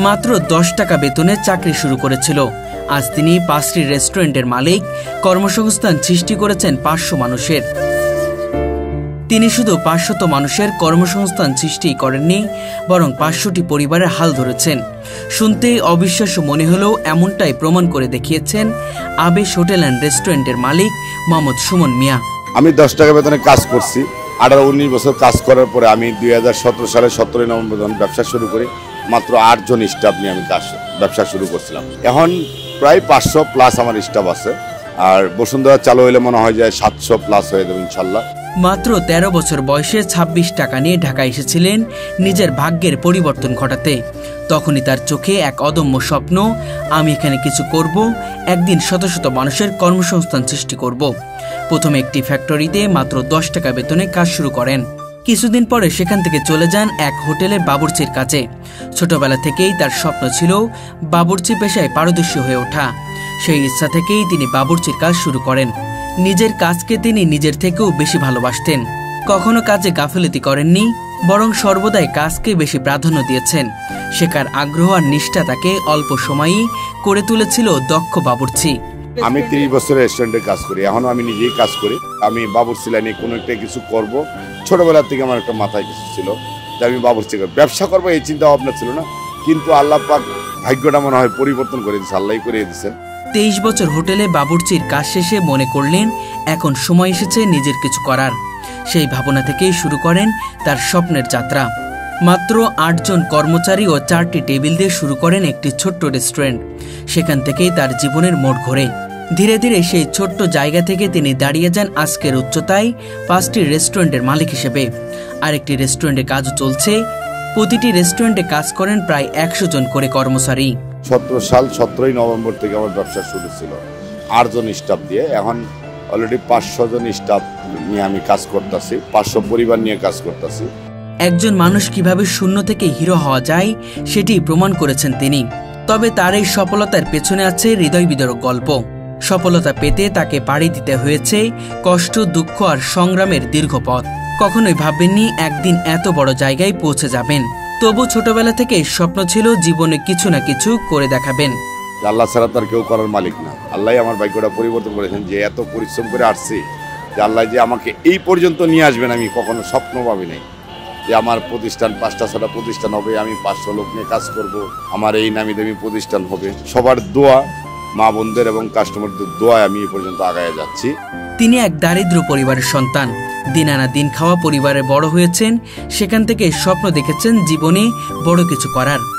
মাত্র 10 টাকা বেতনে চাকরি শুরু করেছিল। আজ তিনি 5টি রেস্টুরেন্টের মালিক, কর্মসংস্থান সৃষ্টি করেছেন 500 মানুষের। তিনি শুধু 500 মানুষের কর্মসংস্থান সৃষ্টি করেননি, বরং 500টি পরিবারের হাল ধরেছেন। শুনতে অবিশ্বাস্য মনে হলেও এমনটাই প্রমাণ করে দেখিয়েছেন আবেশ হোটেল অ্যান্ড রেস্টুরেন্টের মালিক মোহাম্মদ সুমন মিয়া। আমি 10 টাকা বেতনে কাজ করছি। 18-19 বছর কাজ করার পরে আমি 2017 সালে 17 নভেম্বর ব্যবসা শুরু করি। মাত্র 8 জন স্টাফ নিয়ে আমি ব্যবসা শুরু করছিলাম। এখন প্রায় 500 প্লাস আমার স্টাফ আছে। আর বসুন্ধরা চালু হইলে মনে হয় যে 700 প্লাস হয়ে যাবে ইনশাল্লাহ। মাত্র 13 বছর বয়সে 26 টাকা নিয়ে ঢাকা এসেছিলেন নিজের ভাগ্যের পরিবর্তন ঘটাতে। তখনই তার চোখে এক অদম্য স্বপ্ন, আমি এখানে কিছু করব, একদিন শত শত মানুষের কর্মসংস্থান সৃষ্টি করব। প্রথমে একটি ফ্যাক্টরিতে মাত্র 10 টাকা বেতনে কাজ শুরু করেন। কিছুদিন পরে সেখান থেকে চলে যান এক হোটেলের বাবুর্চির কাজে। ছোটবেলা থেকেই তার স্বপ্ন ছিল বাবুর্চি পেশায় পারদর্শী হয়ে ওঠা। সেই ইচ্ছা থেকেই তিনি বাবুর্চির কাজ শুরু করেন। নিজের কাজকে তিনি নিজের থেকেও বেশি ভালোবাসতেন। কখনো কাজে গাফিলতি করেননি, বরং সর্বদাই কাজকে বেশি প্রাধান্য দিয়েছেন। শেখার আগ্রহ আর নিষ্ঠা তাকে অল্প সময়েই করে তুলেছিল দক্ষ বাবুর্চি। আমি 30 বছর রেস্টুরেন্টে কাজ করি। এখনো আমি নিজেই কাজ করি। আমি বাবুর্চি লাইনে কোনো একটা কিছু করব। ছোটবেলা থেকে আমার একটা মাথায় কিছু ছিল যে আমি বাবুর্চি ব্যবসা করবো, এই চিন্তা ভাবনা ছিল না। কিন্তু আল্লাহ পাক ভাগ্যটা মনে হয় পরিবর্তন করে দিচ্ছে, আল্লাহই করে দিচ্ছেন। 23 বছর হোটেলে বাবুর্চির কাজ শেষে মনে করলেন এখন সময় এসেছে নিজের কিছু করার। সেই ভাবনা থেকেই শুরু করেন তার স্বপ্নের যাত্রা। মাত্র 8 জন কর্মচারী ও 4টি টেবিল দিয়ে শুরু করেন একটি ছোট্ট রেস্টুরেন্ট। সেখান থেকেই তার জীবনের মোড় ঘোরে। ধীরে ধীরে সেই ছোট্ট জায়গা থেকে তিনি দাঁড়িয়ে যান আজকের উচ্চতায় 5টি রেস্টুরেন্টের মালিক হিসেবে। আরেকটি রেস্টুরেন্টে কাজও চলছে। প্রতিটি রেস্টুরেন্টে কাজ করেন প্রায় 100 জন করে কর্মচারী। 17 সাল 17 নভেম্বর থেকে আমার ব্যবসা শুরু ছিল 8 জন স্টাফ দিয়ে। এখন অলরেডি 500 জন স্টাফ নিয়ে আমি কাজ করতেছি, 500 পরিবার নিয়ে কাজ করতেছি। একজন মানুষ কিভাবে শূন্য থেকে হিরো হওয়া যায় সেটি প্রমাণ করেছেন তিনি। তবে তার এই সফলতার পেছনে আছে হৃদয় বিদারক গল্প। সফলতা পেতে তাকে পাড়ি দিতে হয়েছে কষ্ট, দুঃখ আর সংগ্রামের দীর্ঘ পথ। কখনোই ভাববেননি একদিন এত বড় জায়গায় পৌঁছে যাবেন। তবু ছোটবেলা থেকে স্বপ্ন ছিল জীবনে কিছু না কিছু করে দেখাবেন। আল্লাহ ছাড়া তার কেউ করার মালিক না। আল্লাহ আমার ভাগ্যটা পরিবর্তন করেছেন যে এত পরিশ্রম করে আসছি, যে আল্লাহ যে আমাকে এই পর্যন্ত নিয়ে আসবেন আমি কখনো স্বপ্ন ভাবি নাই। যে আমার প্রতিষ্ঠান 5টা-6টা প্রতিষ্ঠান হবে, আমি 500 লোক নিয়ে কাজ করব, আমার এই নামি দামি প্রতিষ্ঠান হবে। সবার দোয়া, মা বোনদের এবং কাস্টমারদের দোয়ায় আমি এই পর্যন্ত আগায় যাচ্ছি। তিনি এক দারিদ্র পরিবারের সন্তান। দিন আনা দিন খাওয়া পরিবারে বড় হয়েছেন। সেখান থেকে স্বপ্ন দেখেছেন জীবনে বড় কিছু করার।